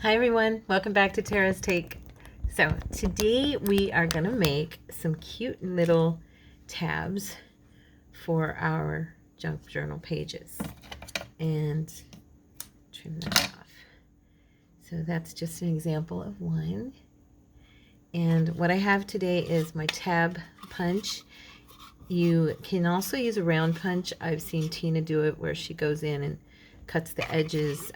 Hi everyone, welcome back to Tara's Take. So today we are going to make some cute little tabs for our junk journal pages and trim that off. So that's just an example of one. And what I have today is my tab punch. You can also use a round punch. I've seen Tina do it where she goes in and cuts the edges.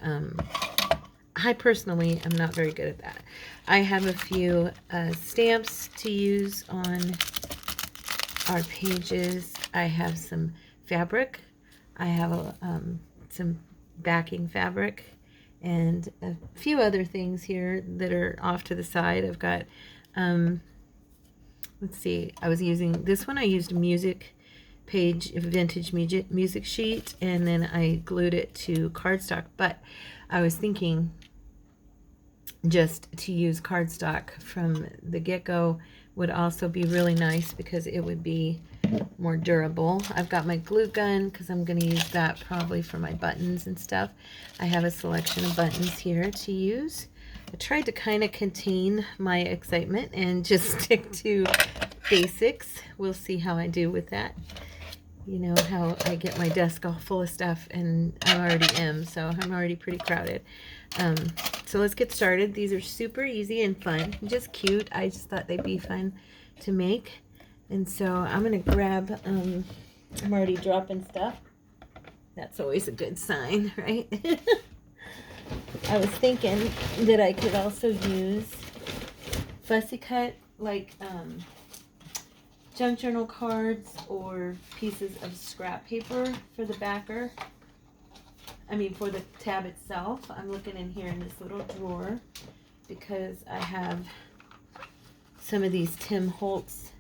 I personally am not very good at that. I have a few stamps to use on our pages. I have some fabric. I have some backing fabric and a few other things here that are off to the side. I've got, let's see, I was using, this one I used music page, vintage music sheet, and then I glued it to cardstock, but I was thinking just to use cardstock from the get-go would also be really nice because it would be more durable. I've got my glue gun because I'm going to use that probably for my buttons and stuff. I have a selection of buttons here to use. I tried to kind of contain my excitement and just stick to basics. We'll see how I do with that. You know how I get my desk all full of stuff, and I already am, so I'm already pretty crowded. So let's get started. These are super easy and fun, just cute. I just thought they'd be fun to make. And so I'm going to grab, I'm already dropping stuff. That's always a good sign, right? I was thinking that I could also use fussy cut, like junk journal cards or pieces of scrap paper for the backer. I mean for the tab itself. I'm looking in here in this little drawer because I have some of these Tim Holtz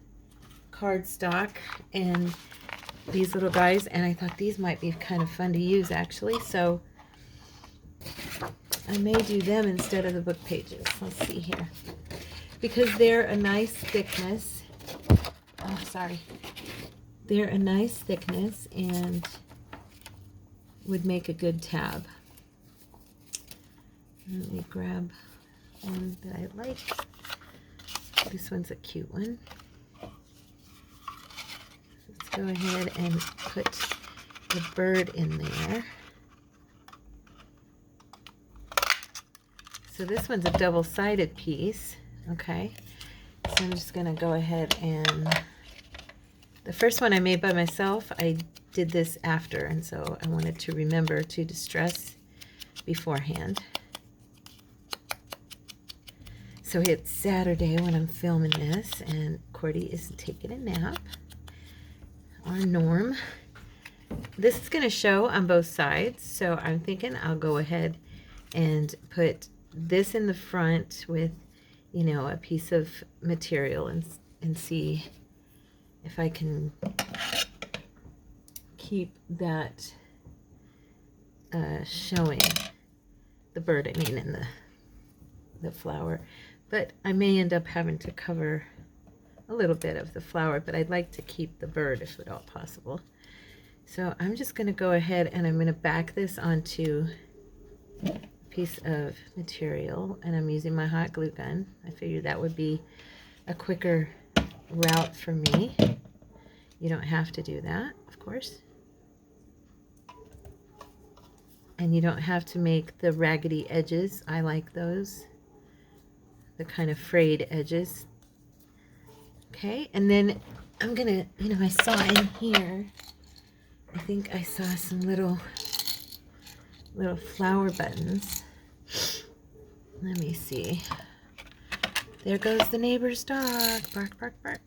cardstock and these little guys, and I thought these might be kind of fun to use actually, so I may do them instead of the book pages. Let's see here, because they're a nice thickness. Oh, sorry. They're a nice thickness and would make a good tab. Let me grab one that I like. This one's a cute one. Let's go ahead and put the bird in there. So this one's a double-sided piece. Okay. So I'm just going to go ahead and... The first one I made by myself, I did this after, and so I wanted to remember to distress beforehand. So it's Saturday when I'm filming this, and Cordy is taking a nap. Our Norm. This is going to show on both sides, so I'm thinking I'll go ahead and put this in the front with, you know, a piece of material and see if I can keep that showing, the bird, I mean, and the flower. But I may end up having to cover a little bit of the flower, but I'd like to keep the bird if at all possible. So I'm just going to go ahead and I'm going to back this onto a piece of material, and I'm using my hot glue gun. I figured that would be a quicker route for me. You don't have to do that, of course. And you don't have to make the raggedy edges. I like those, the kind of frayed edges. Okay, and then I'm gonna, you know, I saw in here, I think I saw some little flower buttons. Let me see. There goes the neighbor's dog. Bark, bark, bark.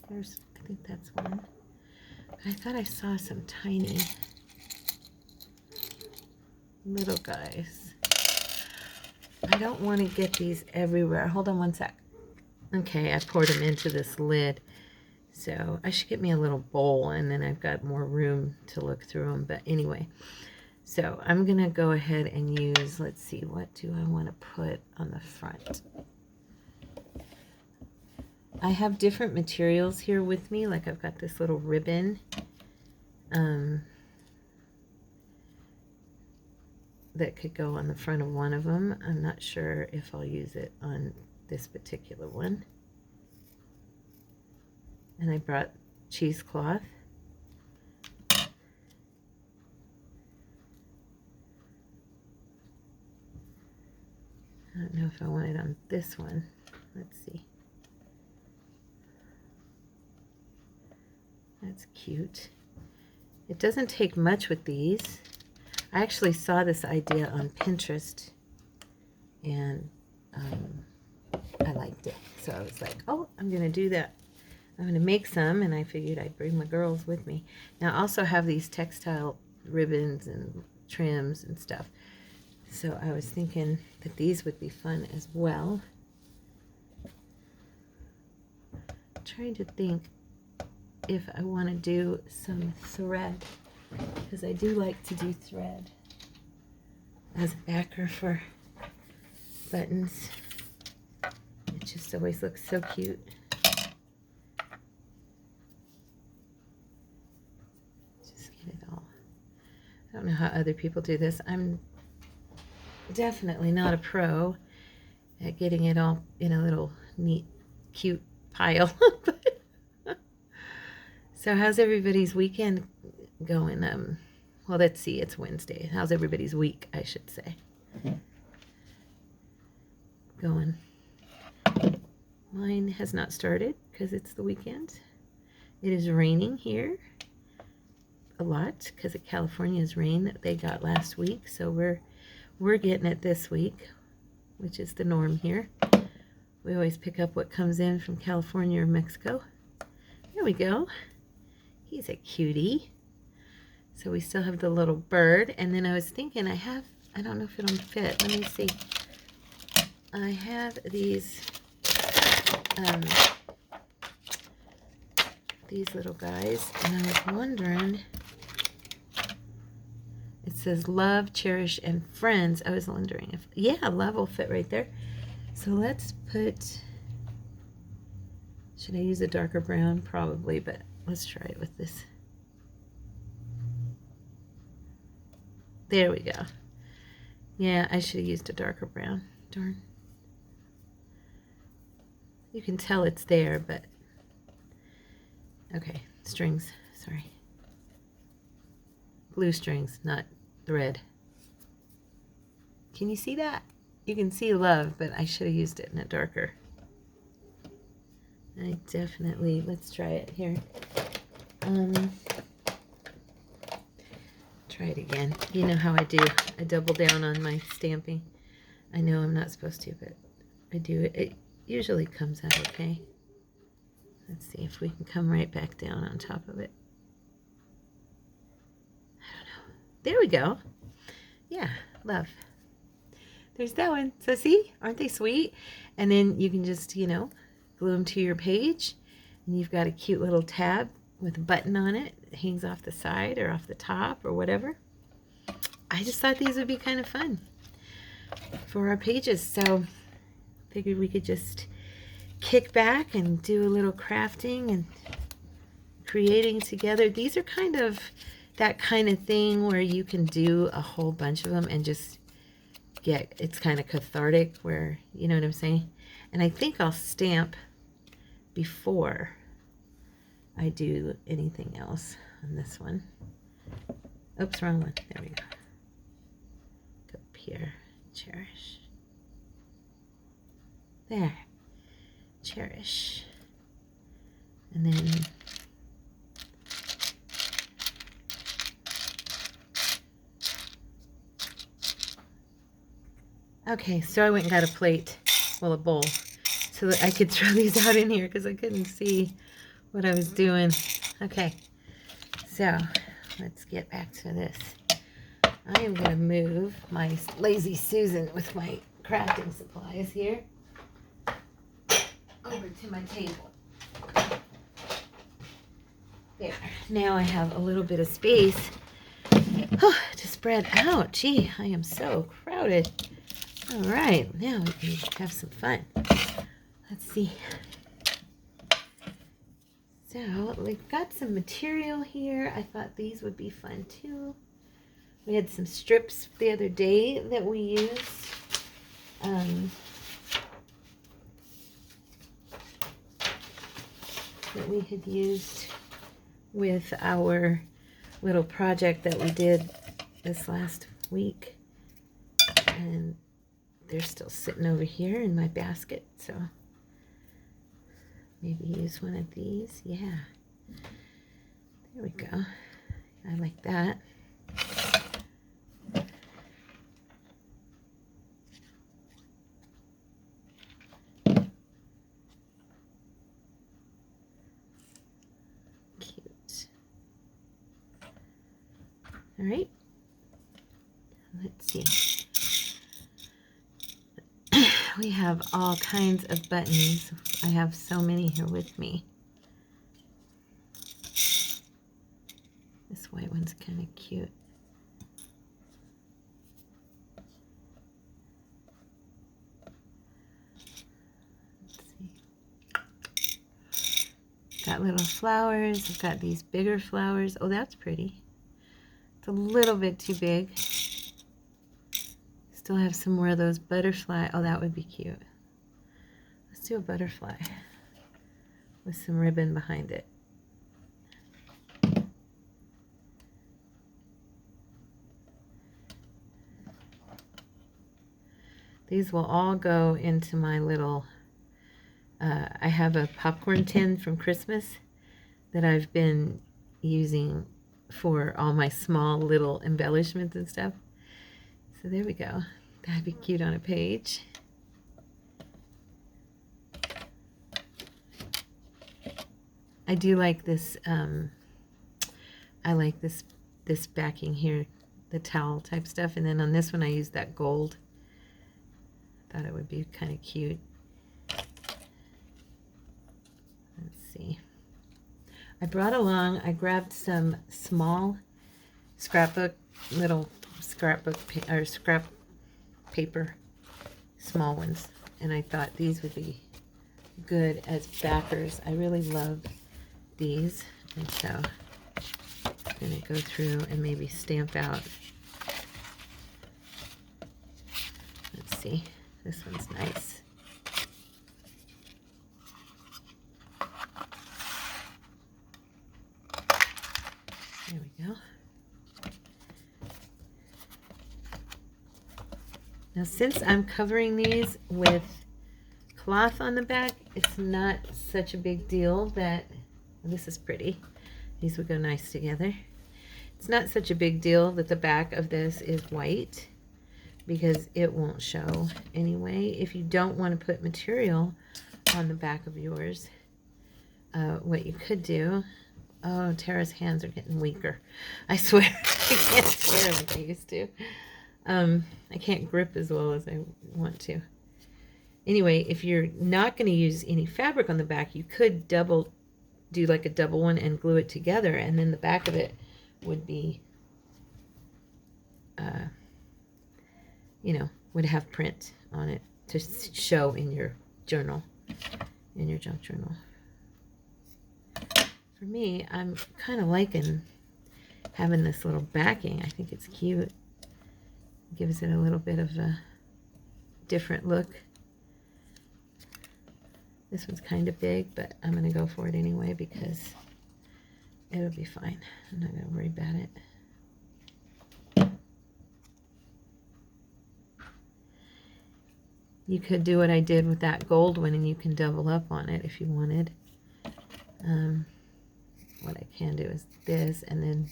There's, I think that's one. I thought I saw some tiny little guys. I don't want to get these everywhere. Hold on one sec. Okay, I poured them into this lid. So I should get me a little bowl, and then I've got more room to look through them. But anyway, so I'm going to go ahead and use, let's see, what do I want to put on the front? I have different materials here with me. Like I've got this little that could go on the front of one of them. I'm not sure if I'll use it on this particular one. And I brought cheesecloth. I don't know if I want it on this one. Let's see. That's cute. It doesn't take much with these. I actually saw this idea on Pinterest, and I liked it. So I was like, oh, I'm going to do that. I'm going to make some, and I figured I'd bring my girls with me. Now, I also have these textile ribbons and trims and stuff. So I was thinking that these would be fun as well. I'm trying to think if I want to do some thread, because I do like to do thread as a backer for buttons. It just always looks so cute. Just get it all. I don't know how other people do this. I'm definitely not a pro at getting it all in a little neat, cute pile. So how's everybody's weekend going? Well, let's see, it's Wednesday. How's everybody's week, I should say, going? Mine has not started because it's the weekend. It is raining here a lot because of California's rain that they got last week. So we're getting it this week, which is the norm here. We always pick up what comes in from California or Mexico. There we go. He's a cutie. So we still have the little bird. And then I was thinking I don't know if it'll fit. Let me see. I have these little guys. And I was wondering, it says love, cherish, and friends. I was wondering if, yeah, love will fit right there. So let's put, should I use a darker brown? Probably, but let's try it with this. There we go. Yeah, I should have used a darker brown. Darn. You can tell it's there, but okay, strings, sorry. Blue strings, not thread. Can you see that? You can see love, but I should have used it in a darker. I definitely, let's try it here. Try it again. You know how I do. I double down on my stamping. I know I'm not supposed to, but I do it. It usually comes out okay. Let's see if we can come right back down on top of it. I don't know. There we go. Yeah, love. There's that one. So see, aren't they sweet? And then you can just, you know, glue them to your page, and you've got a cute little tab with a button on it. It hangs off the side or off the top or whatever. I just thought these would be kind of fun for our pages, so figured we could just kick back and do a little crafting and creating together. These are kind of that kind of thing where you can do a whole bunch of them and just get, it's kind of cathartic, where, you know what I'm saying? And I think I'll stamp before I do anything else on this one. Oops, wrong one. There we go. Go up here. Cherish. There. Cherish. And then okay, so I went and got a plate, well, a bowl, so that I could throw these out in here because I couldn't see what I was doing. Okay, so let's get back to this. I am going to move my Lazy Susan with my crafting supplies here over to my table. There. Now I have a little bit of space to spread out. Gee, I am so crowded. All right, now we can have some fun. Let's see. So we've got some material here. I thought these would be fun too. We had some strips the other day that we used. That we had used with our little project that we did this last week. And they're still sitting over here in my basket, so maybe use one of these. Yeah. There we go. I like that. Cute. All right. Let's see. We have all kinds of buttons. I have so many here with me. This white one's kind of cute. Let's see. Got little flowers. I've got these bigger flowers. Oh, that's pretty. It's a little bit too big. Still have some more of those butterfly. Oh, that would be cute. Let's do a butterfly with some ribbon behind it. These will all go into my little, I have a popcorn tin from Christmas that I've been using for all my small little embellishments and stuff. So there we go. That'd be cute on a page. I do like this, I like this backing here, the towel type stuff. And then on this one I used that gold. Thought it would be kind of cute. Let's see. I grabbed some small little scrap paper, small ones, and I thought these would be good as backers. I really love these, and so I'm going to go through and maybe stamp out. Let's see. This one's nice. There we go. Now, since I'm covering these with cloth on the back, it's not such a big deal that, well, this is pretty. These would go nice together. It's not such a big deal that the back of this is white, because it won't show anyway. If you don't want to put material on the back of yours, what you could do, oh, Tara's hands are getting weaker. I swear, I can't swear like I used to. I can't grip as well as I want to. Anyway, if you're not going to use any fabric on the back, you could do like a double one and glue it together, and then the back of it would be, you know, would have print on it to show in your journal, in your junk journal. For me, I'm kind of liking having this little backing. I think it's cute. It gives it a little bit of a different look. This one's kind of big, but I'm going to go for it anyway because it'll be fine. I'm not going to worry about it. You could do what I did with that gold one, and you can double up on it if you wanted. What I can do is this, and then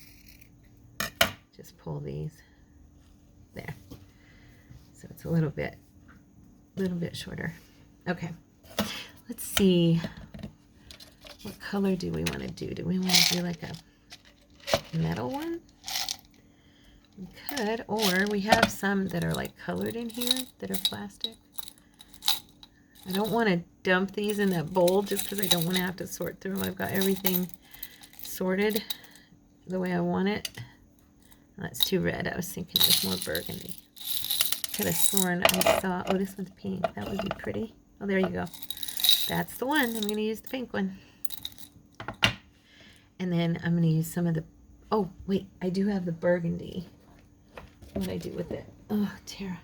just pull these there. So it's a little bit shorter. Okay, let's see. What color do we want to do? Do we want to do like a metal one? We could, or we have some that are like colored in here that are plastic. I don't want to dump these in that bowl just because I don't want to have to sort through them. I've got everything sorted the way I want it. That's too red. I was thinking it was more burgundy. Could have sworn I saw, oh, this one's pink. That would be pretty. Oh, there you go. That's the one. I'm going to use the pink one. And then I'm going to use some of the, oh, wait, I do have the burgundy. what I do with it. Oh, Tara.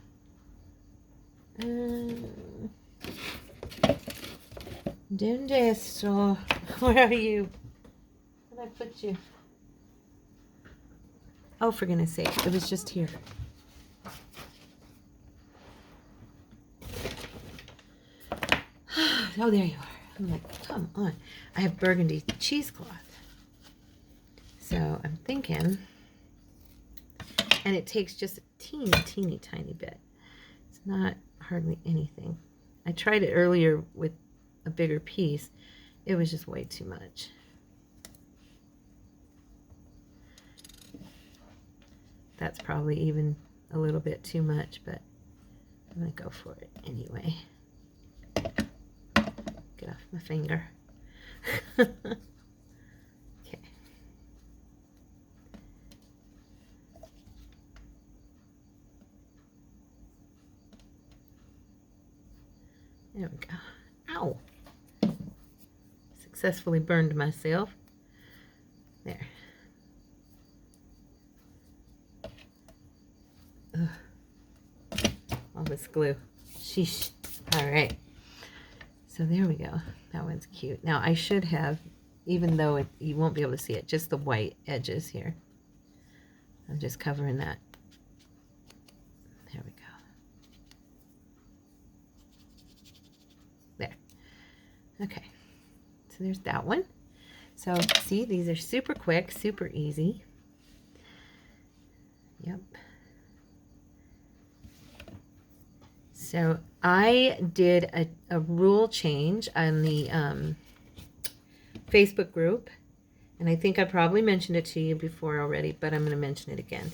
Donde esto? Where are you? Where did I put you? Oh, for goodness sake, it was just here. Oh, there you are. I'm like, come on. I have burgundy cheesecloth. So I'm thinking, and it takes just a teeny tiny bit. It's not hardly anything. I tried it earlier with a bigger piece. It was just way too much. That's probably even a little bit too much, but I'm going to go for it anyway. Get off my finger. Okay. There we go. Ow! Successfully burned myself. There. Ugh. All this glue. Sheesh. All right. So there we go. That one's cute. Now I should have, even though you won't be able to see it, just the white edges here. I'm just covering that. There we go. There. Okay. So there's that one. So see, these are super quick, super easy. Yep. So I did a rule change on the Facebook group, and I think I probably mentioned it to you before already, but I'm going to mention it again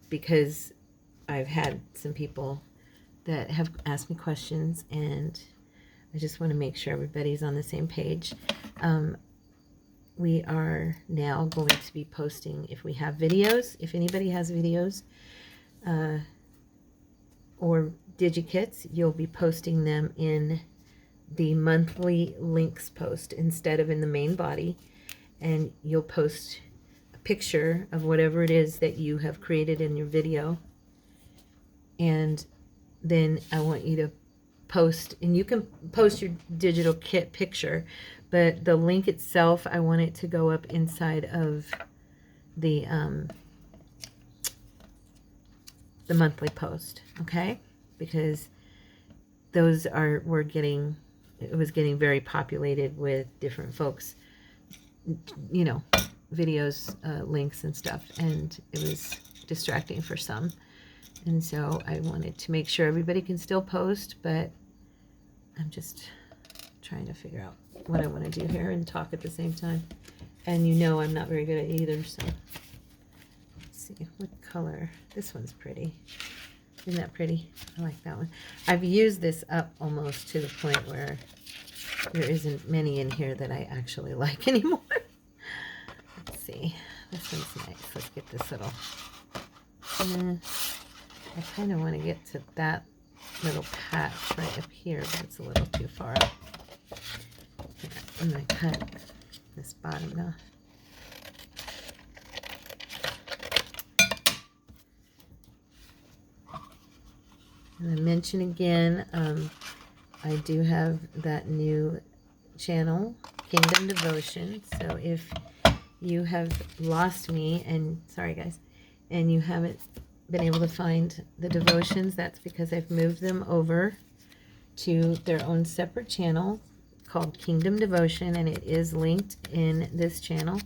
because I've had some people that have asked me questions, and I just want to make sure everybody's on the same page. We are now going to be posting, if we have videos, if anybody has videos or digikits, you'll be posting them in the monthly links post instead of in the main body, and you'll post a picture of whatever it is that you have created in your video, and then I want you to post, and you can post your digital kit picture, but the link itself, I want it to go up inside of the monthly post, okay? Because those were getting, it was getting very populated with different folks, you know, videos, links and stuff, and it was distracting for some. And so I wanted to make sure everybody can still post, but I'm just trying to figure out what I want to do here and talk at the same time. And you know I'm not very good at either, so let's see, what color? This one's pretty. Isn't that pretty? I like that one. I've used this up almost to the point where there isn't many in here that I actually like anymore. Let's see. This one's nice. Let's get this little... I kind of want to get to that little patch right up here, but it's a little too far up. Here, I'm going to cut this bottom off. And I mention again, I do have that new channel, Kingdom Devotion. So if you have lost me, and sorry guys, and you haven't been able to find the devotions, that's because I've moved them over to their own separate channel called Kingdom Devotion, and it is linked in this channel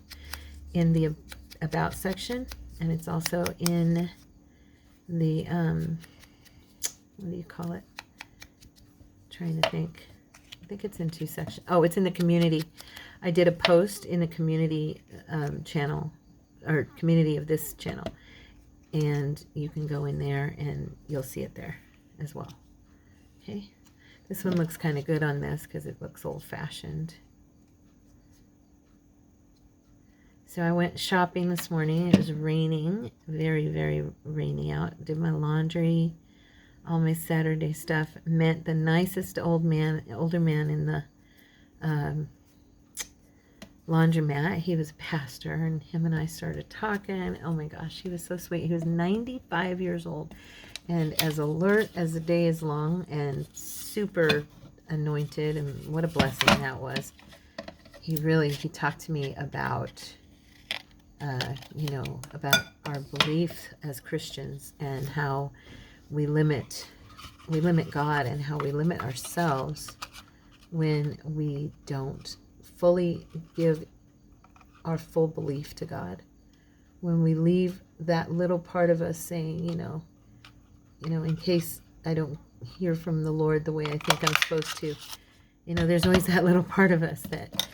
in the About section, and it's also in the what do you call it? I'm trying to think. I think it's in two sections. Oh, it's in the community. I did a post in the community channel, or community of this channel, and you can go in there and you'll see it there as well. Okay, this one looks kind of good on this because it looks old-fashioned. So I went shopping this morning. It was raining, very, very rainy out. Did my laundry, all my Saturday stuff. Met the nicest older man in the laundromat. He was a pastor, and him and I started talking. Oh my gosh, he was so sweet. He was 95 years old and as alert as the day is long and super anointed, and what a blessing that was. He talked to me about, about our belief as Christians and how we limit God and how we limit ourselves when we don't fully give our full belief to God. When we leave that little part of us saying, in case I don't hear from the Lord the way I think I'm supposed to, there's always that little part of us that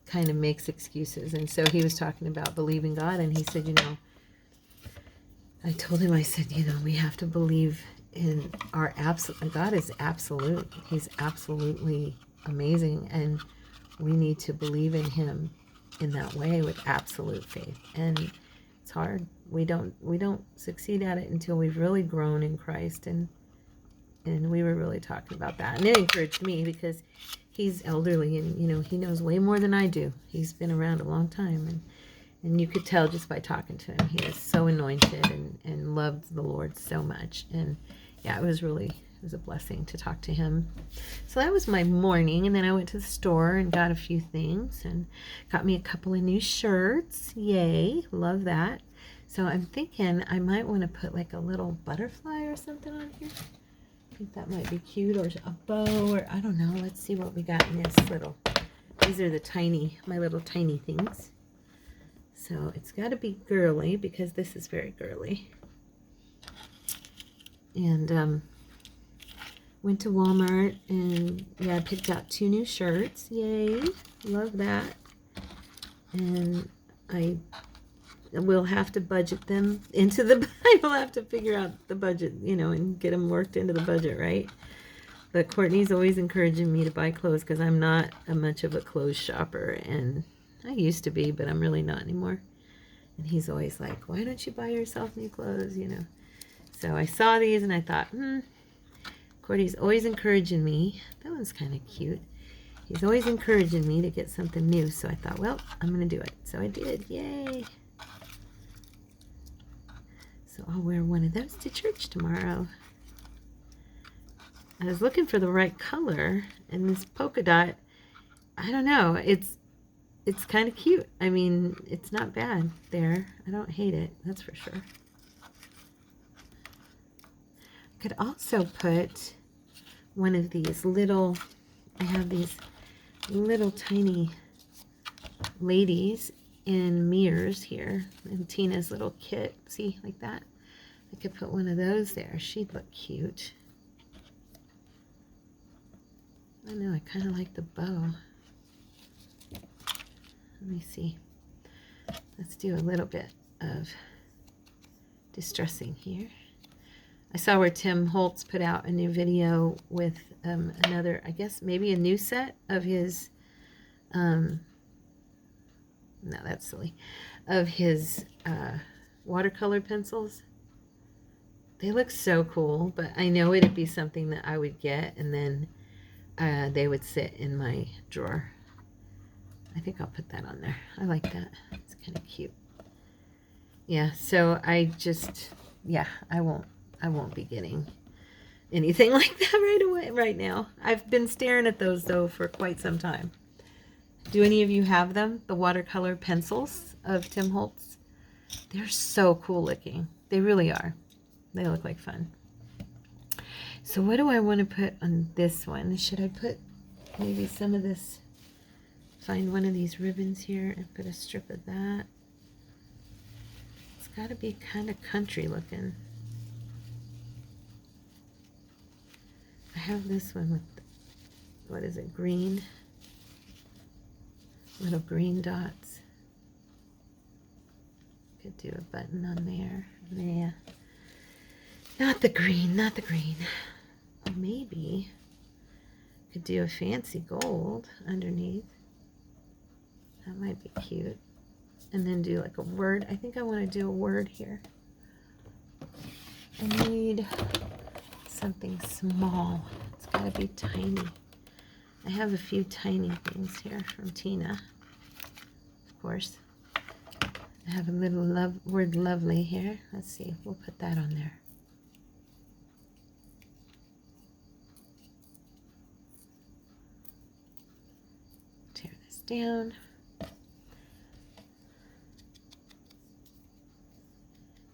kind of makes excuses. And so he was talking about believing God, and he said, I told him, I said, we have to believe in our absolute. God is absolute. He's absolutely amazing, and we need to believe in him in that way with absolute faith. And it's hard. We don't succeed at it until we've really grown in Christ, and we were really talking about that, and it encouraged me because he's elderly, and he knows way more than I do. He's been around a long time, and you could tell just by talking to him. He is so anointed and loved the Lord so much. And yeah, it was a blessing to talk to him. So that was my morning. And then I went to the store and got a few things and got me a couple of new shirts. Yay. Love that. So I'm thinking I might want to put like a little butterfly or something on here. I think that might be cute, or a bow, or I don't know. Let's see what we got in this little. These are my little tiny things. So it's got to be girly because this is very girly. And went to Walmart and I picked out 2 new shirts. Yay, love that. And I will have to budget them into I will have to figure out the budget, and get them worked into the budget, right? But Courtney's always encouraging me to buy clothes because I'm not much of a clothes shopper, and I used to be, but I'm really not anymore. And he's always like, why don't you buy yourself new clothes, So I saw these and I thought, Courtney's always encouraging me. That one's kind of cute. He's always encouraging me to get something new. So I thought, well, I'm going to do it. So I did. Yay. So I'll wear one of those to church tomorrow. I was looking for the right color, and this polka dot, I don't know, it's kind of cute. I mean, it's not bad there. I don't hate it, that's for sure. I could also put one of these little, I have these little tiny ladies in mirrors here, and Tina's little kit, see, like that. I could put one of those there. She'd look cute. I know, I kind of like the bow. Let me see. Let's do a little bit of distressing here. I saw where Tim Holtz put out a new video with another, I guess maybe a new set of his, no, that's silly, of his watercolor pencils. They look so cool, but I know it'd be something that I would get, and then they would sit in my drawer. I think I'll put that on there. I like that. It's kind of cute. Yeah, so I won't be getting anything like that right now. I've been staring at those though for quite some time. Do any of you have them? The watercolor pencils of Tim Holtz? They're so cool looking. They really are. They look like fun. So what do I want to put on this one? Should I put maybe some of this, find one of these ribbons here and put a strip of that? It's got to be kind of country looking. I have this one with, what is it, green? Little green dots. Could do a button on there. Yeah. Not the green, not the green. Or maybe could do a fancy gold underneath. That might be cute. And then do like a word. I think I want to do a word here. I need something small. It's got to be tiny. I have a few tiny things here from Tina. course. I have a little word lovely here. Let's see, we'll put that on there. Tear this down.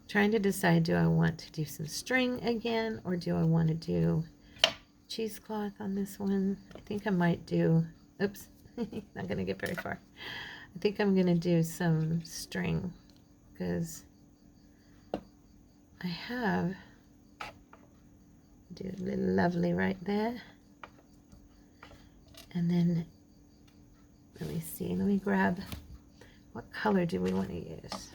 Trying to decide, do I want to do some string again, or do I want to do cheesecloth on this one? I think I might do, oops, not going to get very far. I think I'm going to do some string, because I have, do a little lovely right there. And then, let me see, let me grab, what color do we want to use?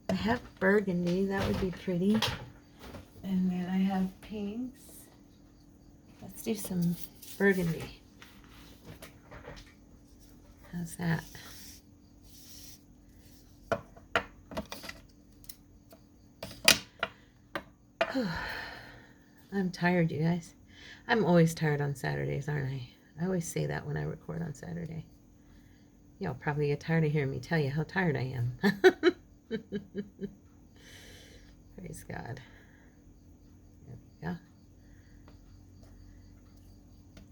I have burgundy, that would be pretty. And then I have pinks. Let's do some burgundy. How's that? I'm tired, you guys. I'm always tired on Saturdays, aren't I? I always say that when I record on Saturday. Y'all probably get tired of hearing me tell you how tired I am. Praise God. There we go.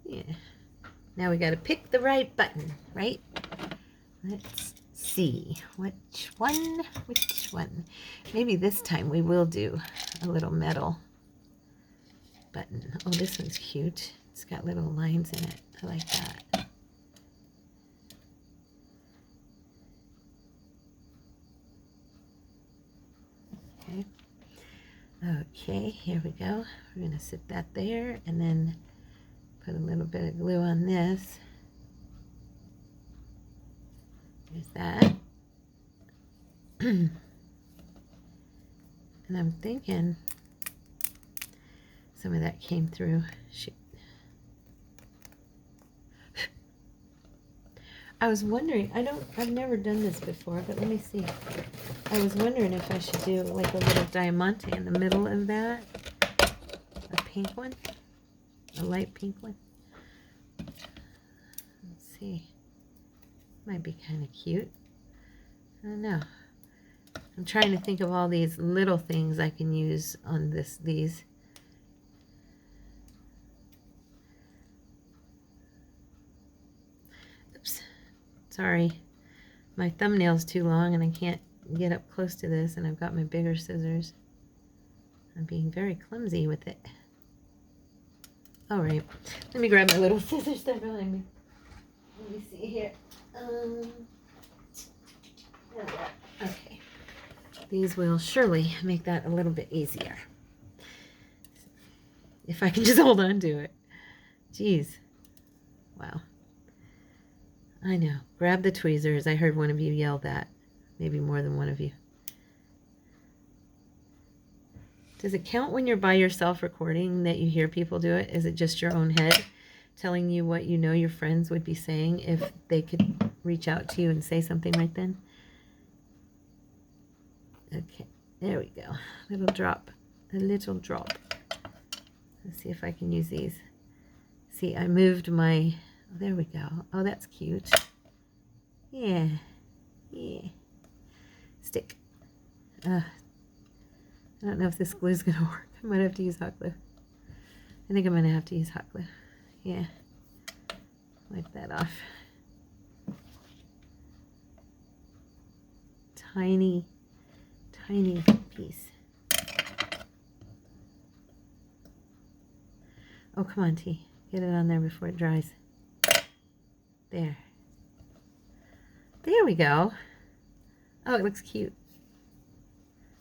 Yeah. Now we got to pick the right button, right? Let's see. Which one? Which one? Maybe this time we will do a little metal button. Oh, this one's cute. It's got little lines in it. I like that. Okay. Okay, here we go. We're going to sit that there and then put a little bit of glue on this. There's that. And I'm thinking some of that came through. Shoot. I was wondering, I've never done this before, but let me see. I was wondering if I should do like a little diamante in the middle of that. A pink one. A light pink one. Let's see. Might be kind of cute. I don't know. I'm trying to think of all these little things I can use on these. Oops. Sorry. My thumbnail's too long and I can't get up close to this, and I've got my bigger scissors. I'm being very clumsy with it. All right. Let me grab my little scissors there behind me. Let me see here. Okay. These will surely make that a little bit easier. If I can just hold on to it. Jeez. Wow. I know. Grab the tweezers. I heard one of you yell that. Maybe more than one of you. Does it count when you're by yourself recording that you hear people do it? Is it just your own head telling you what you know your friends would be saying if they could reach out to you and say something right then? Okay, there we go. A little drop. A little drop. Let's see if I can use these. See, I moved my... Oh, there we go. Oh, that's cute. Yeah. Yeah. Stick. I don't know if this glue is going to work. I might have to use hot glue. I think I'm going to have to use hot glue. Yeah. Wipe that off. Tiny, tiny piece. Oh, come on, T. Get it on there before it dries. There. There we go. Oh, it looks cute.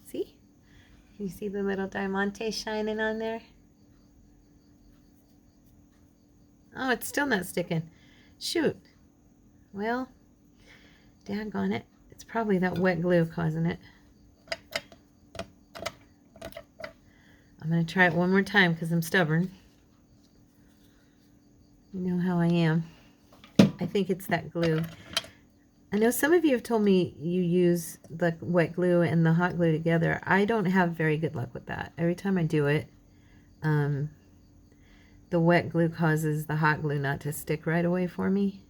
See? Can you see the little diamante shining on there? Oh, it's still not sticking. Shoot. Well, daggone it. It's probably that wet glue causing it. I'm going to try it one more time because I'm stubborn. You know how I am. I think it's that glue. I know some of you have told me you use the wet glue and the hot glue together. I don't have very good luck with that. Every time I do it, the wet glue causes the hot glue not to stick right away for me.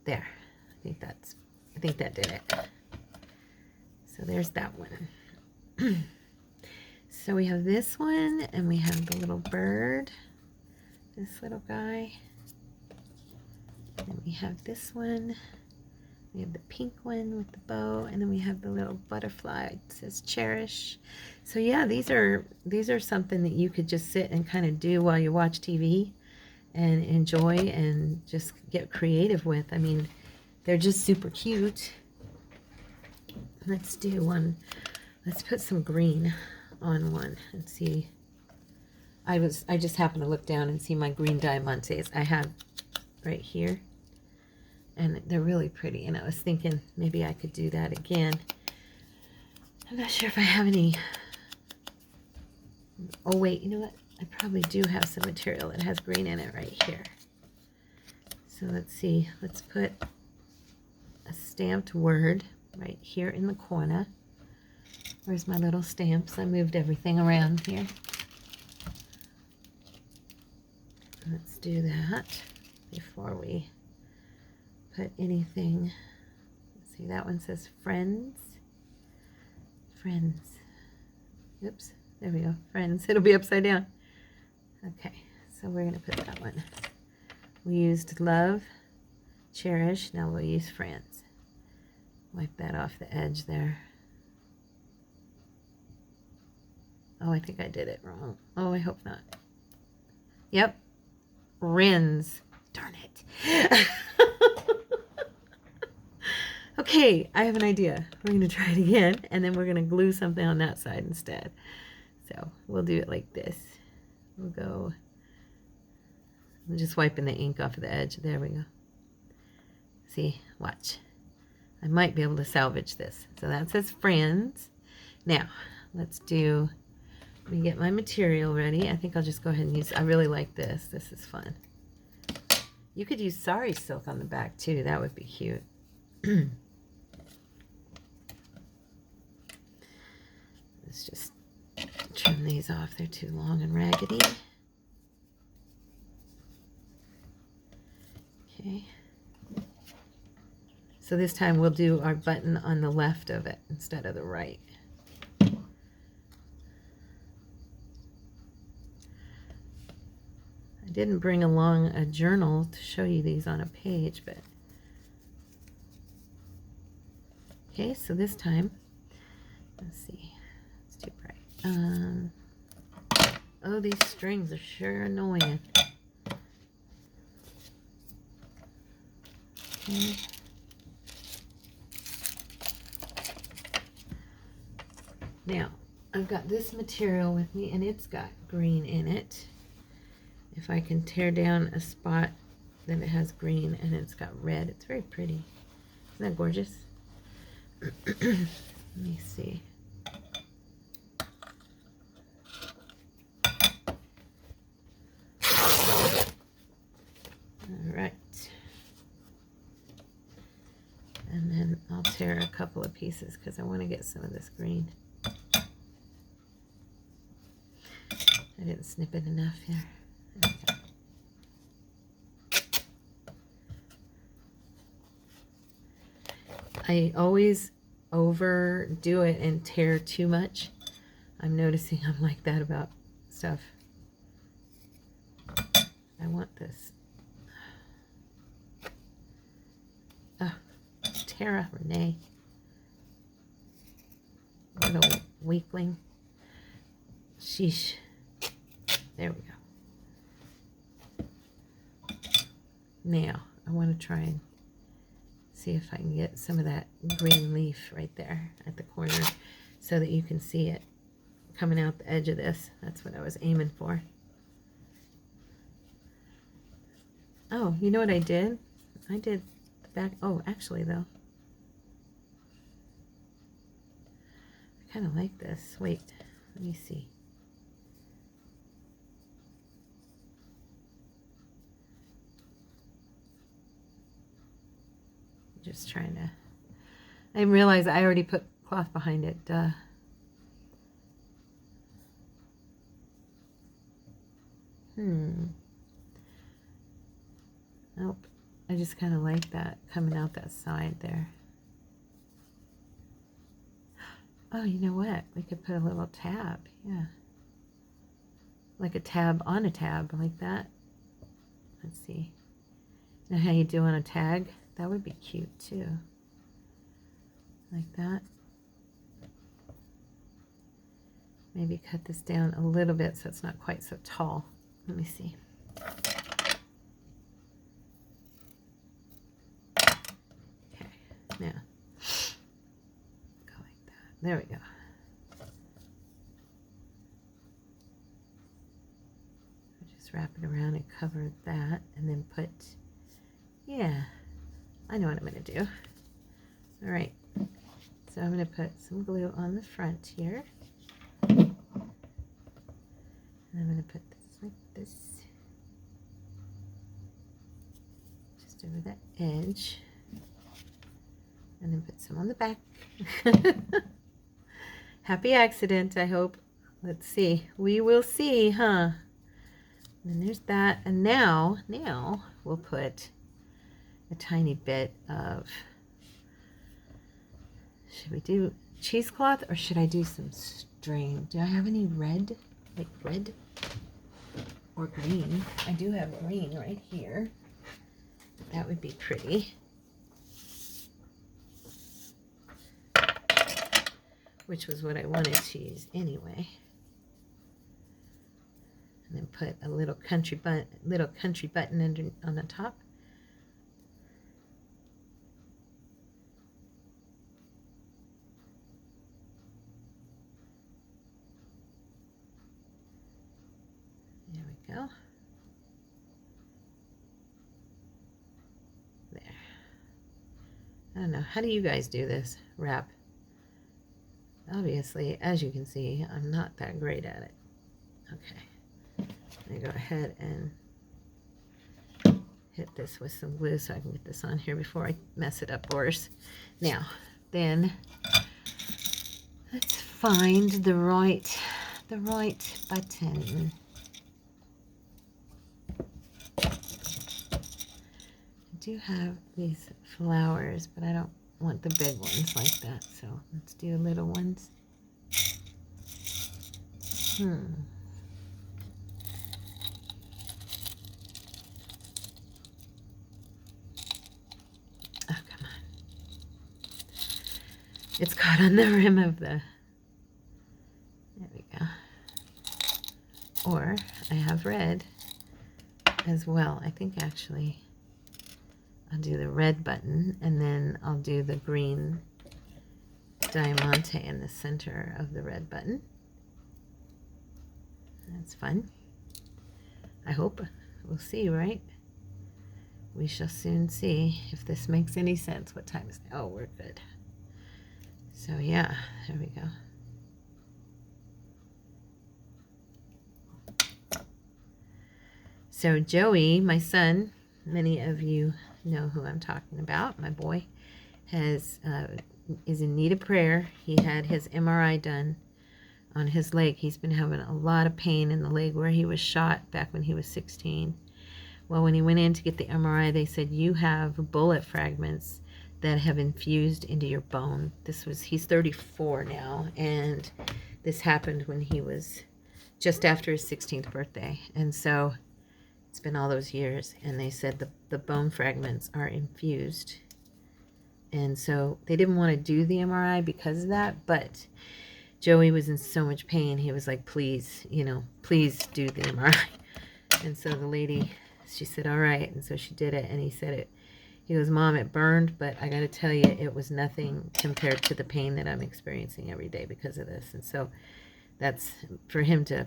There. I think that's I think that did it. So there's that one. So we have this one, and we have the little bird, this little guy. And we have this one. We have the pink one with the bow, and then we have the little butterfly. It says cherish. So yeah, these are something that you could just sit and kind of do while you watch TV and enjoy and just get creative with. I mean, they're just super cute. Let's do one. Let's put some green on one and see. I just happened to look down and see my green diamantes I have right here, and they're really pretty, and I was thinking maybe I could do that again. I'm not sure if I have any. Oh wait, you know what, I probably do have some material that has green in it right here. So let's see, let's put a stamped word right here in the corner. Where's my little stamps? I moved everything around here. Let's do that before we put anything. Let's see, that one says friends. Friends. Oops, there we go. Friends. It'll be upside down. Okay, so we're going to put that one. We used love, cherish. Now we'll use friends. Wipe that off the edge there. Oh, I think I did it wrong. Oh, I hope not. Yep. Rins. Darn it. Okay, I have an idea. We're going to try it again, and then we're going to glue something on that side instead. So we'll do it like this. We'll go. I'm just wiping the ink off of the edge. There we go. See, watch. I might be able to salvage this. So that says friends. Now, let's do. Let me get my material ready. I think I'll just go ahead and use, I really like this. This is fun. You could use sari silk on the back too. That would be cute. Let's just trim these off. They're too long and raggedy. Okay. So this time we'll do our button on the left of it instead of the right. I didn't bring along a journal to show you these on a page, but okay, so this time, let's see, it's too bright. Oh, these strings are sure annoying. Okay. Now, I've got this material with me, and it's got green in it. If I can tear down a spot, then it has green, and it's got red. It's very pretty. Isn't that gorgeous? Let me see. All right. And then I'll tear a couple of pieces because I want to get some of this green. I didn't snip it enough here. There we go. I always overdo it and tear too much. I'm noticing I'm like that about stuff. I want this. Oh, Tara, Renee. Little weakling. Sheesh. There we go. Now, I want to try and see if I can get some of that green leaf right there at the corner so that you can see it coming out the edge of this. That's what I was aiming for. Oh, you know what I did? I did the back. Oh, actually, though. I kind of like this. Wait, let me see. Just trying to. I realized I already put cloth behind it. Duh. Nope. I just kind of like that coming out that side there. Oh, you know what? We could put a little tab. Yeah. Like a tab on a tab, like that. Let's see. Know how you do on a tag? That would be cute too. Like that. Maybe cut this down a little bit so it's not quite so tall. Let me see. Okay, now go like that. There we go. Just wrap it around and cover that, and then put, yeah, I know what I'm going to do. All right, so I'm going to put some glue on the front here. And I'm going to put this like this, just over that edge, and then put some on the back. Happy accident, I hope. Let's see. We will see, huh? And there's that. And now we'll put a tiny bit of, should we do cheesecloth or should I do some string? Do I have any red? Like red or green? I do have green right here. That would be pretty. Which was what I wanted to use anyway. And then put a little country button under on the top. There we go. There. I don't know. How do you guys do this? Wrap. Obviously, as you can see, I'm not that great at it. Okay. I go ahead and hit this with some glue so I can get this on here before I mess it up worse. Now, then let's find the right button. I do have these flowers, but I don't want the big ones like that, so let's do little ones. Oh, come on. It's caught on the rim of the... There we go. Or I have red as well. I think actually I'll do the red button and then I'll do the green diamante in the center of the red button. That's fun. I hope. We'll see, right? We shall soon see if this makes any sense. What time is it? Oh, we're good. So yeah, there we go. So Joey, my son, many of you know who I'm talking about. My boy is in need of prayer. He had his MRI done on his leg. He's been having a lot of pain in the leg where he was shot back when he was 16. Well, when he went in to get the MRI, they said, you have bullet fragments that have infused into your bone. He's 34 now, and this happened when he was just after his 16th birthday. And so it's been all those years, and they said the bone fragments are infused. And so they didn't want to do the MRI because of that, but Joey was in so much pain, he was like, please, please do the MRI. And so the lady, she said, all right. And so she did it, and he goes, Mom, it burned, but I got to tell you, it was nothing compared to the pain that I'm experiencing every day because of this. And so that's, for him to,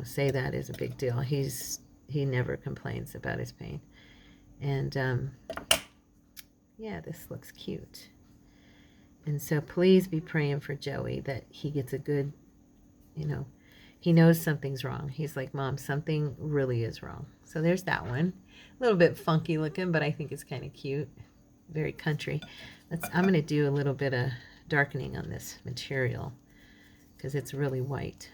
say that is a big deal. He never complains about his pain. And, yeah, this looks cute. And so please be praying for Joey that he gets a good, he knows something's wrong. He's like, Mom, something really is wrong. So there's that one. A little bit funky looking, but I think it's kind of cute. Very country. I'm going to do a little bit of darkening on this material because it's really white.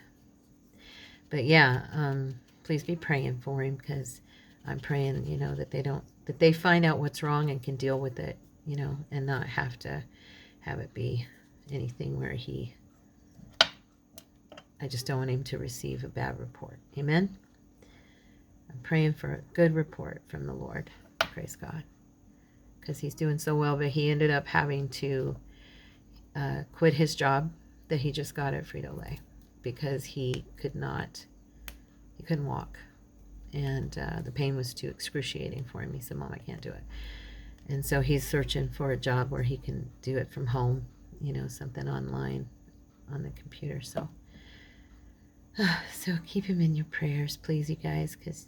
But yeah, please be praying for him, because I'm praying, that they find out what's wrong and can deal with it, and not have to have it be anything where he I just don't want him to receive a bad report. Amen? I'm praying for a good report from the Lord. Praise God. Because he's doing so well, but he ended up having to quit his job that he just got at Frito-Lay because he couldn't walk. And the pain was too excruciating for him. He said, Mom, I can't do it. And so he's searching for a job where he can do it from home, you know, something online on the computer. So keep him in your prayers, please, you guys, because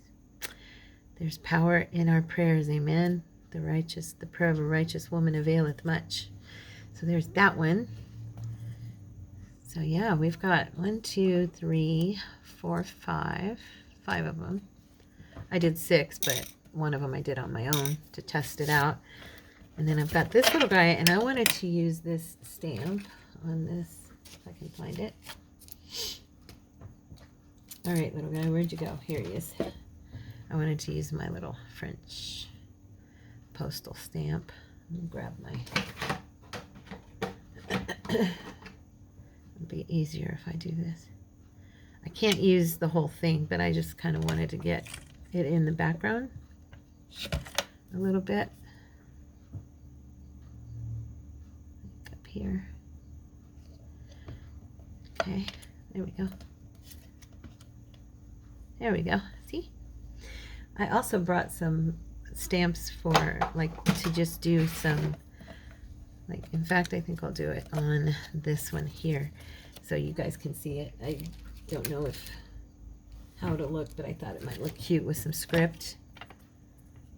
there's power in our prayers. Amen. The prayer of a righteous woman availeth much. So there's that one. So yeah, we've got 1, 2, 3, 4, 5 of them. I did 6, but one of them I did on my own to test it out. And then I've got this little guy, and I wanted to use this stamp on this, if I can find it. All right, little guy, where'd you go? Here he is. I wanted to use my little French postal stamp. Let me grab my... It'll be easier if I do this. I can't use the whole thing, but I just kind of wanted to get it in the background a little bit. Up here. Okay, there we go. There we go. See? I also brought some stamps for, like, to just do some, like, in fact, I think I'll do it on this one here so you guys can see it. I don't know how to look, but I thought it might look cute with some script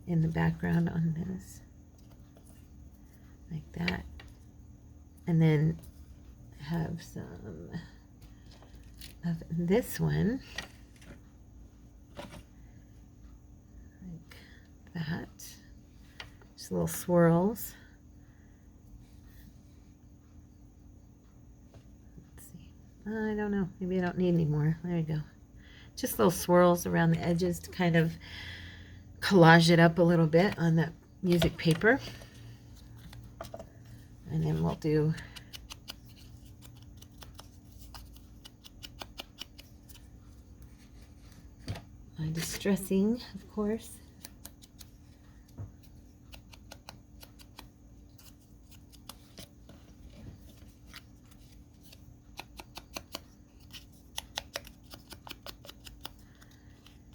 in the background on this. Like that. And then have some of this one. Like that. Just little swirls. Let's see. I don't know. Maybe I don't need any more. There you go. Just little swirls around the edges to kind of collage it up a little bit on that music paper. And then we'll do my distressing, of course.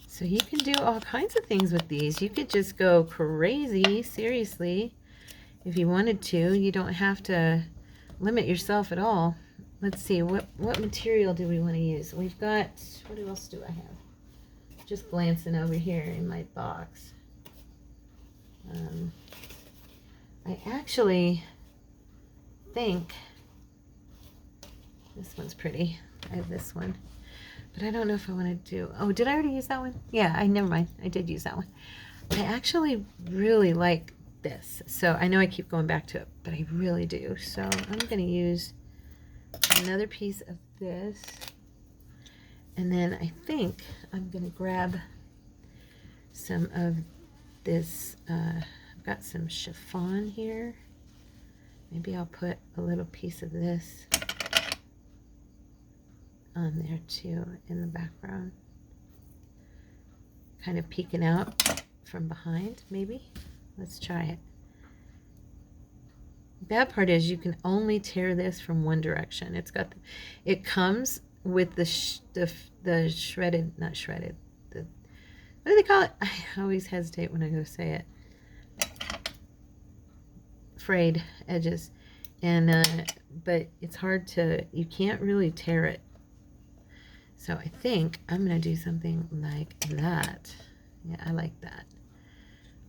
So you can do all kinds of things with these. You could just go crazy, seriously, if you wanted to. You don't have to limit yourself at all. Let's see, what material do we want to use? We've got, what else do I have? Just glancing over here in my box. I actually think this one's pretty. I have this one. But I don't know if I want to do... Oh, did I already use that one? Yeah, never mind. I did use that one. I actually really like this. So I know I keep going back to it, but I really do. So I'm going to use another piece of this. And then I think I'm going to grab some of this. I've got some chiffon here. Maybe I'll put a little piece of this on there too in the background, kind of peeking out from behind. Maybe let's try it. Bad part is you can only tear this from one direction. It's got it comes with the shredded, not shredded, what do they call it? I always hesitate when I go say it. Frayed edges. And but it's hard to, you can't really tear it. So I think I'm going to do something like that. Yeah, I like that.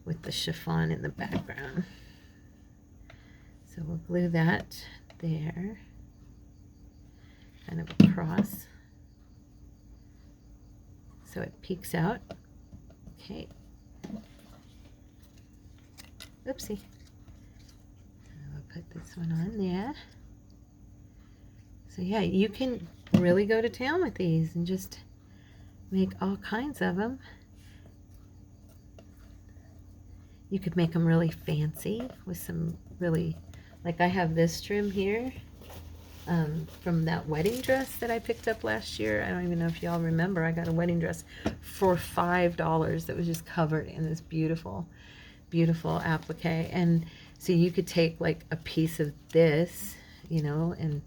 With the chiffon in the background. So we'll glue that there. Kind of across. So it peeks out. Okay. Oopsie. I'll put this one on there. So yeah, you can really go to town with these and just make all kinds of them. You could make them really fancy with some really, like I have this trim here. from that wedding dress that I picked up last year. I don't even know if y'all remember. I got a wedding dress for $5 that was just covered in this beautiful, beautiful applique. And so you could take like a piece of this, you know, and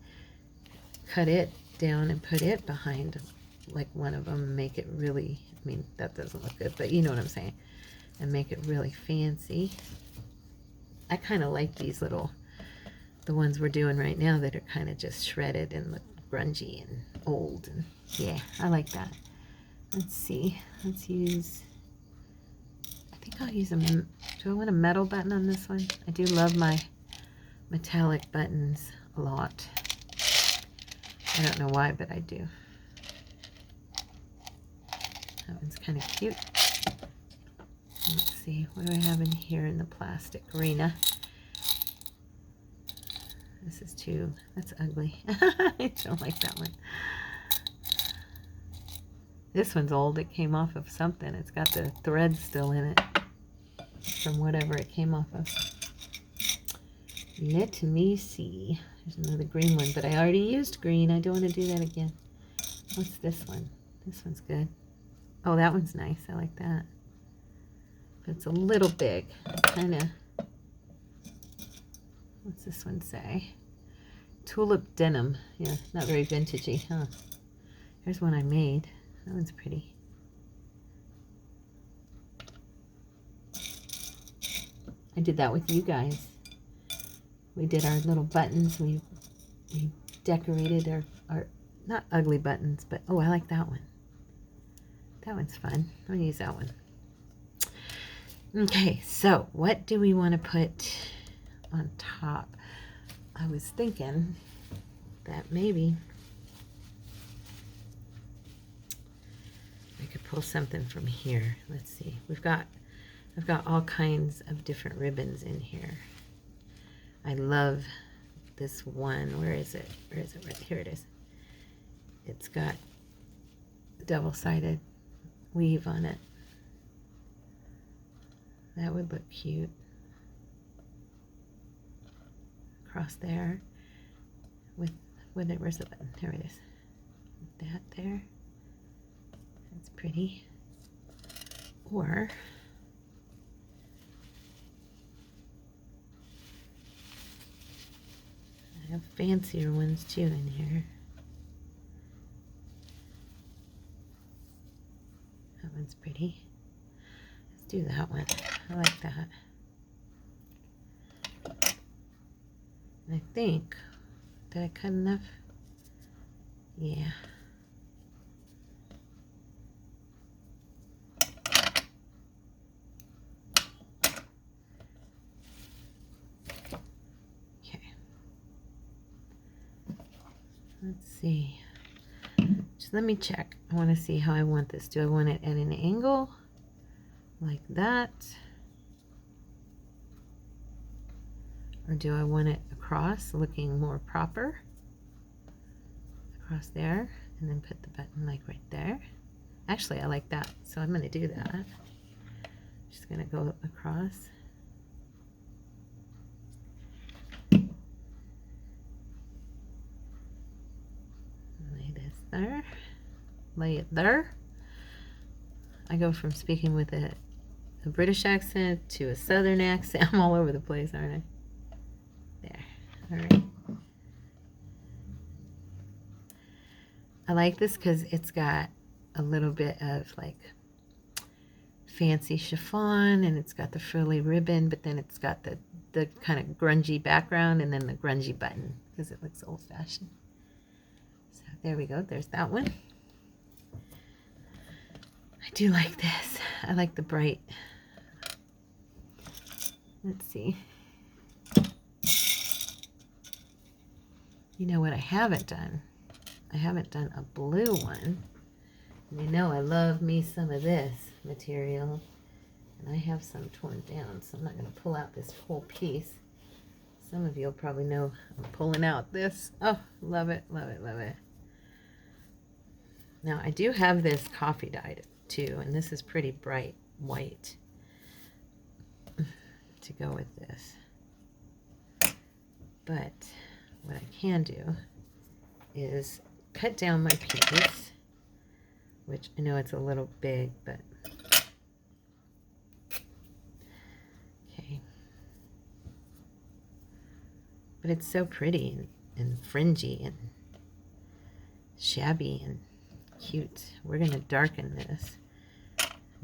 cut it down and put it behind like one of them and make it really, I mean, that doesn't look good, but you know what I'm saying, and make it really fancy. I kind of like these little, the ones we're doing right now that are kind of just shredded and look grungy and old, and yeah, I like that. Let's see, let's use, I think I'll use a, do I want a metal button on this one? I do love my metallic buttons a lot. I don't know why, but I do. That one's kind of cute. Let's see, what do I have in here in the plastic arena? This is too, that's ugly. I don't like that one. This one's old. It came off of something. It's got the thread still in it from whatever it came off of. Let me see. There's another green one, but I already used green. I don't want to do that again. What's this one? This one's good. Oh, that one's nice. I like that. But it's a little big. Kind of. What's this one say? Tulip denim. Yeah, not very vintagey, huh? Here's one I made. That one's pretty. I did that with you guys. We did our little buttons. We decorated our not ugly buttons, but oh, I like that one. That one's fun. I'm gonna use that one. Okay, so what do we want to put on top? I was thinking that maybe I could pull something from here. Let's see. I've got all kinds of different ribbons in here. I love this one. Where is it? Where is it? Right here it is. It's got double-sided weave on it. That would look cute. Across there with, where's the button? There it is. That there. That's pretty. Or I have fancier ones too in here. That one's pretty. Let's do that one. I like that. And I think, did I cut enough? Yeah. Let's see. Just let me check. I want to see how I want this. Do I want it at an angle like that? Or do I want it across, looking more proper? Across there, and then put the button like right there. Actually, I like that, so I'm going to do that. Just going to go across. There, lay it there. I go from speaking with a British accent to a Southern accent. I'm all over the place, aren't I? There. All right. I like this because it's got a little bit of like fancy chiffon, and it's got the frilly ribbon, but then it's got the kind of grungy background, and then the grungy button because it looks old-fashioned. There we go. There's that one. I do like this. I like the bright. Let's see. You know what I haven't done? I haven't done a blue one. And you know I love me some of this material. And I have some torn down, so I'm not going to pull out this whole piece. Some of you will probably know I'm pulling out this. Oh, love it, love it, love it. Now, I do have this coffee dyed too, and this is pretty bright white to go with this. But what I can do is cut down my piece, which I know it's a little big, but okay. But it's so pretty and fringy and shabby and cute. We're going to darken this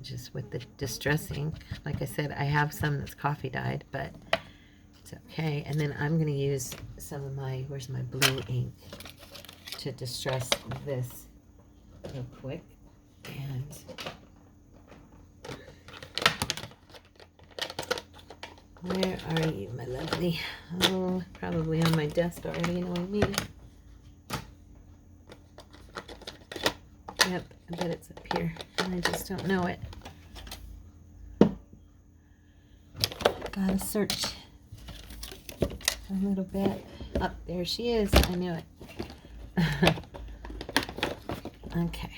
just with the Distress ink. Like I said, I have some that's coffee dyed, but it's okay. And then I'm going to use some of my, where's my blue ink, to distress this real quick. And where are you, my lovely? Oh, probably on my desk already, knowing me. Yep, I bet it's up here, and I just don't know it. Gotta search a little bit. Oh, there she is. I knew it. Okay.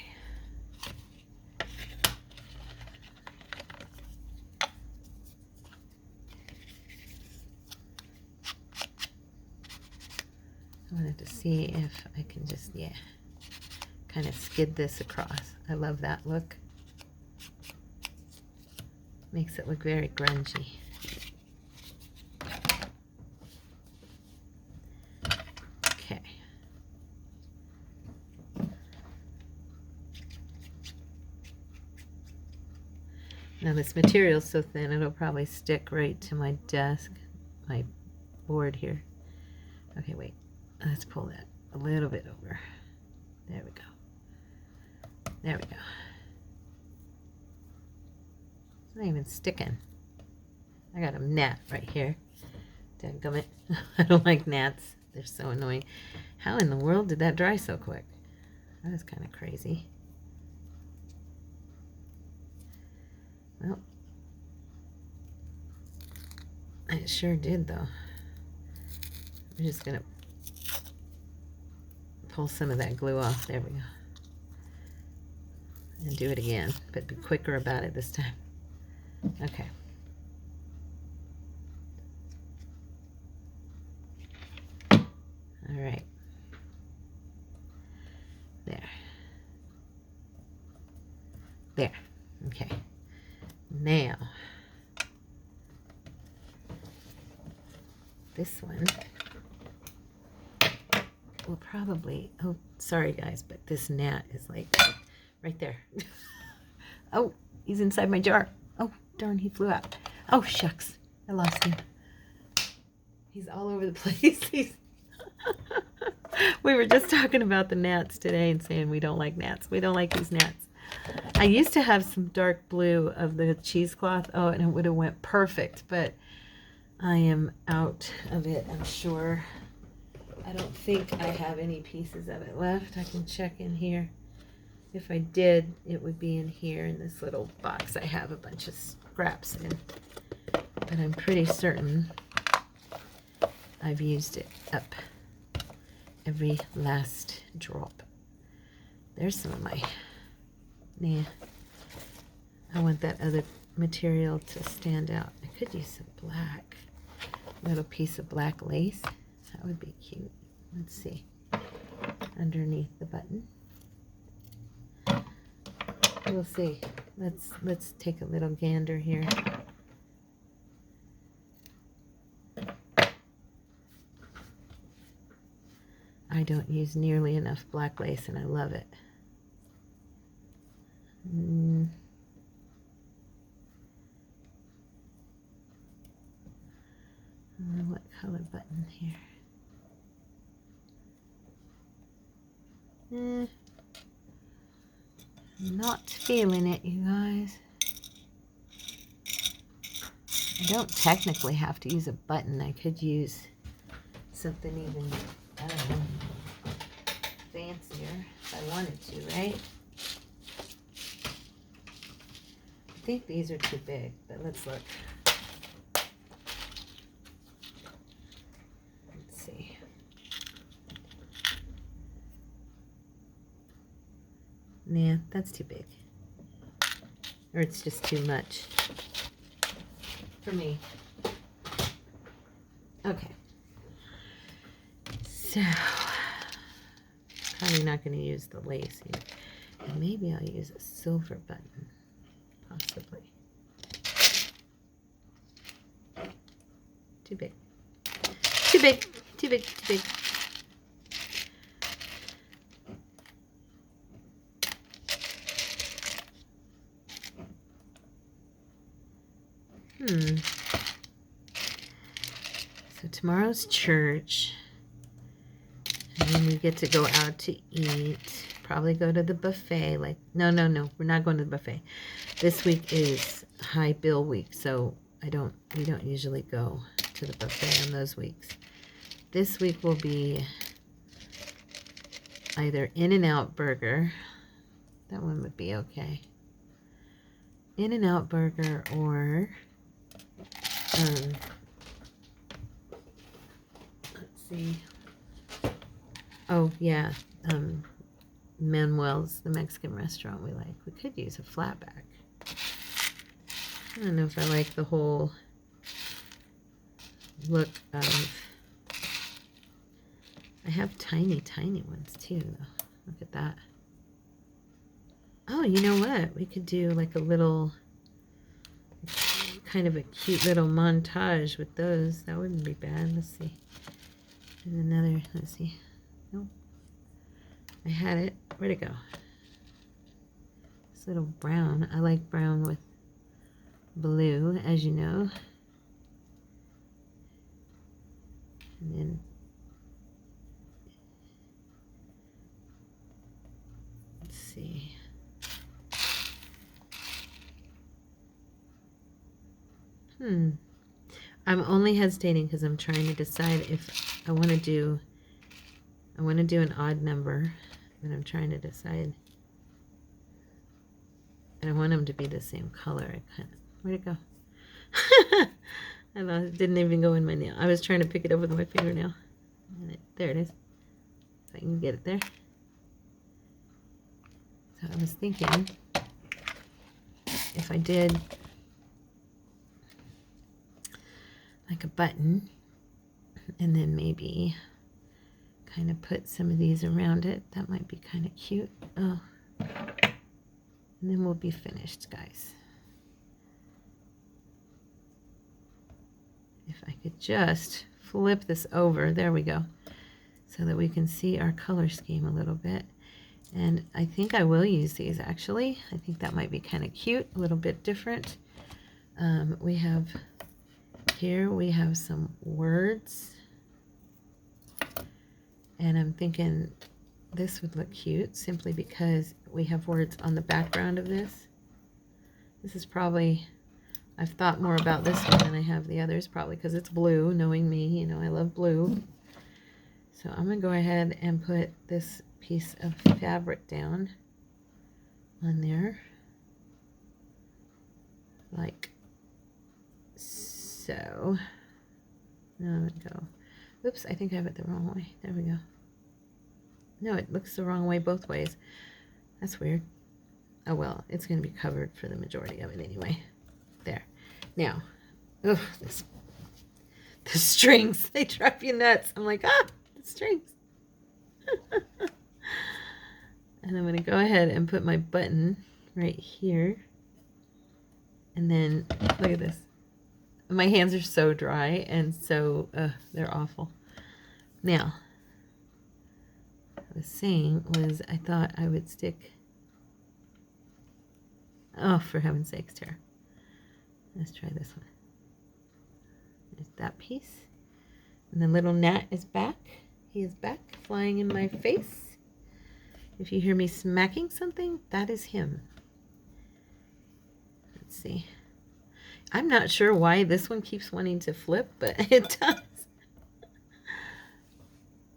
I wanted to see if I can just, yeah, kind of skid this across. I love that look. Makes it look very grungy. Okay. Now this material is so thin it'll probably stick right to my desk, my board here. Okay, wait. Let's pull that a little bit over. There we go. There we go. It's not even sticking. I got a gnat right here. Dadgummit. I don't like gnats. They're so annoying. How in the world did that dry so quick? That was kind of crazy. Well, it sure did though. I'm just gonna pull some of that glue off. There we go. And do it again, but be quicker about it this time. Okay. All right. There. There. Okay. Now, this one will probably, oh, sorry guys, but this gnat is like right there. Oh, he's inside my jar. Oh, darn, he flew out. Oh, shucks, I lost him. He's all over the place. We were just talking about the gnats today and saying we don't like gnats. We don't like these gnats. I used to have some dark blue of the cheesecloth. Oh, and it would have went perfect, but I am out of it, I'm sure. I don't think I have any pieces of it left. I can check in here. If I did, it would be in here in this little box. I have a bunch of scraps in, but I'm pretty certain I've used it up. Every last drop. There's some of my, nah, I want that other material to stand out. I could use some black, little piece of black lace. That would be cute. Let's see, underneath the button. We'll see. Let's take a little gander here. I don't use nearly enough black lace, and I love it. What color button here? Not feeling it, you guys. I don't technically have to use a button. I could use something even, I don't know, fancier if I wanted to, right? I think these are too big, but let's look. Let's see. Nah, that's too big. Or it's just too much for me. Okay. So, Probably not going to use the lace here. And maybe I'll use a silver button, possibly. Too big. Too big. Too big. Too big. So tomorrow's church. And then we get to go out to eat. Probably go to the buffet. Like, no. We're not going to the buffet. This week is high bill week, so we don't usually go to the buffet on those weeks. This week will be either In-N-Out Burger. That one would be okay. In-N-Out Burger or let's see. Oh yeah, Manuel's, the Mexican restaurant we like. We could use a flatback. I don't know if I like the whole look of. I have tiny ones too, though. Look at that. Oh, you know what? We could do like a little, kind of a cute little montage with those. That wouldn't be bad. Let's see. There's another, let's see. Nope. I had it. Where'd it go? This little brown. I like brown with blue, as you know. And then let's see. I'm only hesitating because I'm trying to decide if I want to do an odd number, and I'm trying to decide. And I want them to be the same color. Where'd it go? I lost it. Didn't even go in my nail. I was trying to pick it up with my fingernail. And there it is. So I can get it there. So I was thinking if I did like a button and then maybe kind of put some of these around it, that might be kind of cute. Oh, and then we'll be finished, guys. If I could just flip this over, there we go, so that we can see our color scheme a little bit. And I think I will use these, actually. I think that might be kind of cute, a little bit different. We have some words, and I'm thinking this would look cute simply because we have words on the background of this. This is probably, I've thought more about this one than I have the others, probably because it's blue. Knowing me, you know, I love blue. So I'm going to go ahead and put this piece of fabric down on there, like so. Now I'm going to go, oops, I think I have it the wrong way. There we go. No, it looks the wrong way both ways. That's weird. Oh well, it's going to be covered for the majority of it anyway. There. Now, oh, the strings, they drive you nuts. I'm like, the strings. And I'm going to go ahead and put my button right here. And then, look at this. My hands are so dry and so, they're awful. Now, what I was saying was I thought I would stick, oh, for heaven's sakes, Tara. Let's try this one. There's that piece. And the little gnat is back. He is back, flying in my face. If you hear me smacking something, that is him. Let's see. I'm not sure why this one keeps wanting to flip, but it does.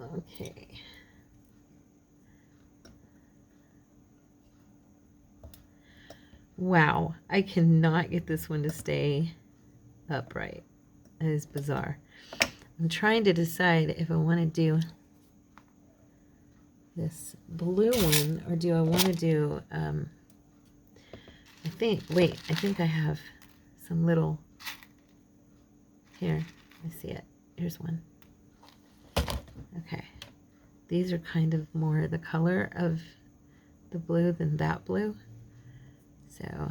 Okay. Wow, I cannot get this one to stay upright. That is bizarre. I'm trying to decide if I want to do this blue one or do I want to do, I think I have some little, here, I see it. Here's one. Okay. these are kind of more the color of the blue than that blue. So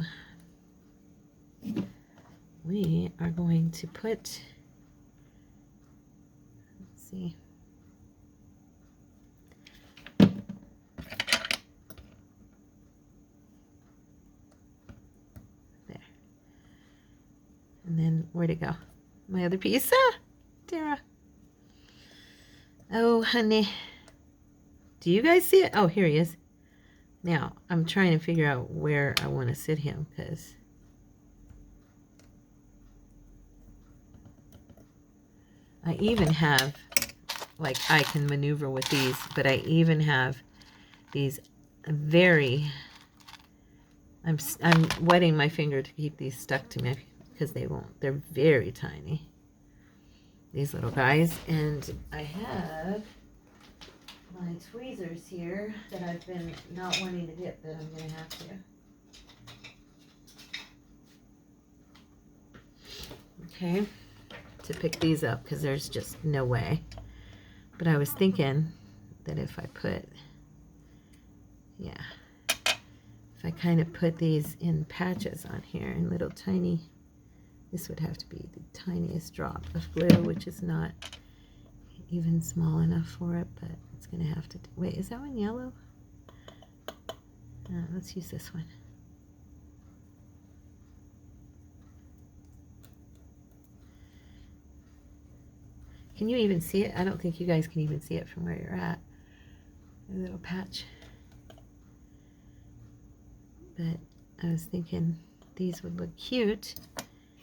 we are going to put, let's see, there. And then where'd it go? My other piece. Ah, Tara. Oh, honey. Do you guys see it? Oh, here he is. Now, I'm trying to figure out where I want to sit him, because I even have, like, I can maneuver with these, but I even have these very, I'm wetting my finger to keep these stuck to me, because they won't. They're very tiny, these little guys. And I have my tweezers here that I've been not wanting to get, but I'm going to have to. Okay, to pick these up, because there's just no way. But I was thinking that if I put, yeah, if I kind of put these in patches on here in little tiny, this would have to be the tiniest drop of blue, which is not even small enough for it, but it's going to have to, wait, is that one yellow? Let's use this one. Can you even see it? I don't think you guys can even see it from where you're at. A little patch. But I was thinking these would look cute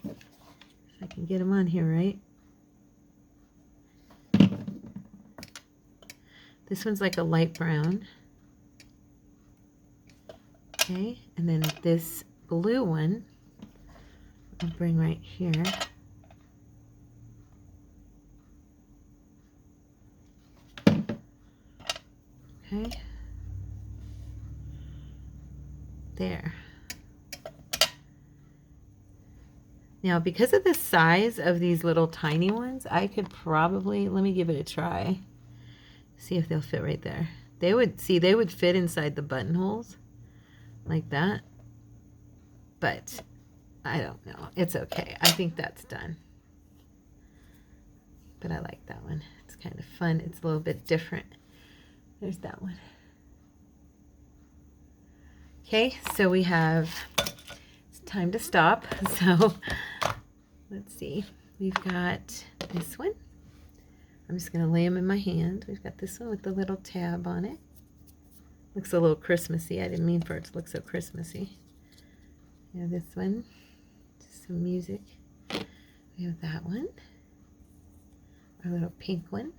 if I can get them on here right. This one's like a light brown. Okay, and then this blue one I'll bring right here. Okay. There. Now, because of the size of these little tiny ones, I could probably, let me give it a try. See if they'll fit right there. They would, see, they would fit inside the buttonholes like that. But I don't know. It's okay. I think that's done. But I like that one. It's kind of fun. It's a little bit different. There's that one. Okay, so we have, it's time to stop. So let's see. We've got this one. I'm just going to lay them in my hand. We've got this one with the little tab on it. Looks a little Christmassy. I didn't mean for it to look so Christmassy. We have this one. Just some music. We have that one. Our little pink one.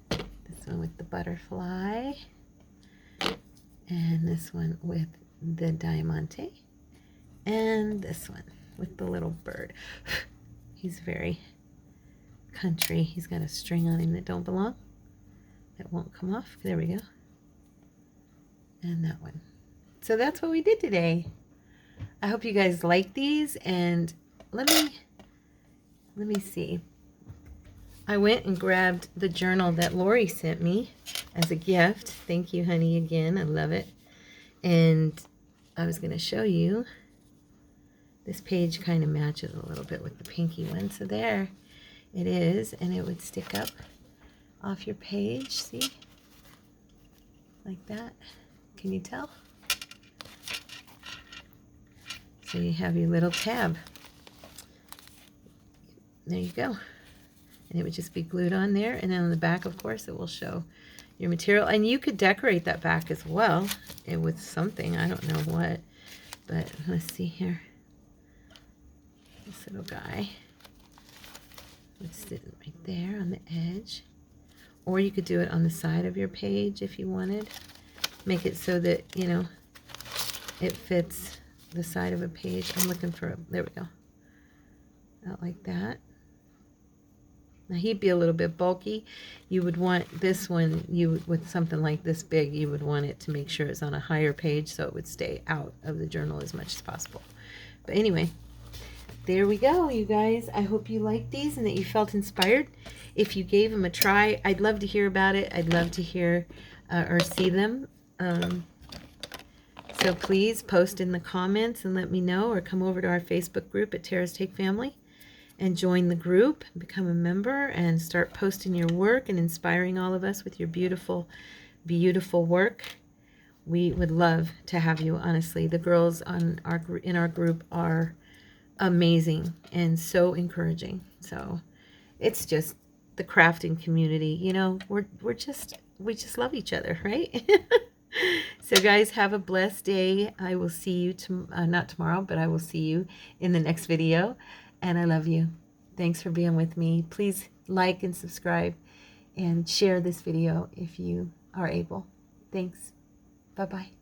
This one with the butterfly. And this one with the diamante. And this one with the little bird. He's very country. He's got a string on him that don't belong. That won't come off. There we go. And that one. So that's what we did today. I hope you guys like these. And let me see. I went and grabbed the journal that Lori sent me as a gift. Thank you, honey, again. I love it. And I was going to show you. This page kind of matches a little bit with the pinky one. So there it is. And it would stick up off your page. See? Like that. Can you tell? So you have your little tab. There you go. And it would just be glued on there. And then on the back, of course, it will show your material. And you could decorate that back as well with something. I don't know what. But let's see here. This little guy would sit right there on the edge. Or you could do it on the side of your page if you wanted. Make it so that, you know, it fits the side of a page. I'm looking for a, there we go. Out like that. Now he'd be a little bit bulky. You would want this one, with something like this big, you would want it to make sure it's on a higher page so it would stay out of the journal as much as possible. But anyway, there we go, you guys. I hope you liked these and that you felt inspired. If you gave them a try, I'd love to hear about it. I'd love to hear or see them. So please post in the comments and let me know, or come over to our Facebook group at Tara's Take Family and join the group, become a member, and start posting your work and inspiring all of us with your beautiful, beautiful work. We would love to have you, honestly. The girls in our group are amazing and so encouraging. So it's just the crafting community, you know, we just love each other, right? So guys, have a blessed day. I will see you not tomorrow, but I will see you in the next video, and I love you. Thanks for being with me. Please like and subscribe and share this video if you are able. Thanks. Bye-bye.